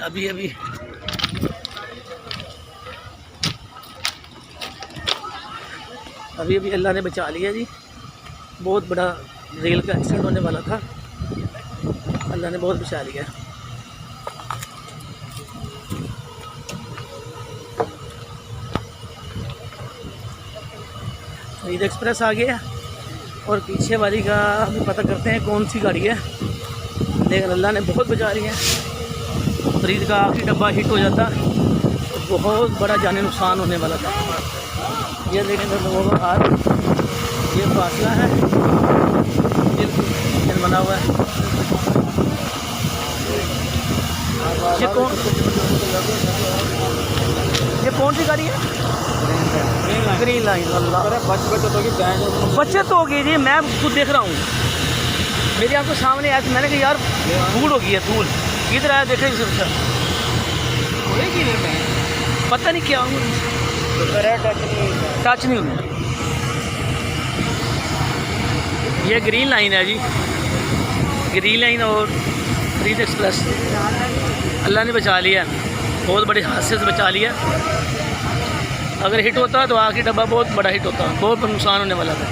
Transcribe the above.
अभी अभी अभी अभी अल्लाह ने बचा लिया जी। बहुत बड़ा रेल का एक्सीडेंट होने वाला था, अल्लाह ने बहुत बचा लिया। फरीद एक्सप्रेस आ गया और पीछे वाली का अभी पता करते हैं कौन सी गाड़ी है, लेकिन अल्लाह ने बहुत बचा लिया। फरीद का आखिरी डब्बा हिट हो जाता तो बहुत बड़ा जानी नुकसान होने वाला था। ये देखें लोगों का हाथ, ये फासला है बिल्कुल बना हुआ है। ये कौन सी गाड़ी है? Green line. अल्लाह बचत होगी जी, मैं खुद देख रहा हूँ मेरी आंखों सामने आया। मैंने कहा यार धूल हो गई है, धूल इधर आया देखे पता नहीं क्या टच नहीं हुई। ये ग्रीन लाइन है जी, ग्रीन लाइन और फरीद एक्सप्रेस। अल्लाह ने बचा लिया, बहुत बड़े हादसे से बचा लिया। अगर हिट होता तो आखिरी डब्बा बहुत बड़ा हिट होता, बहुत नुकसान होने वाला था।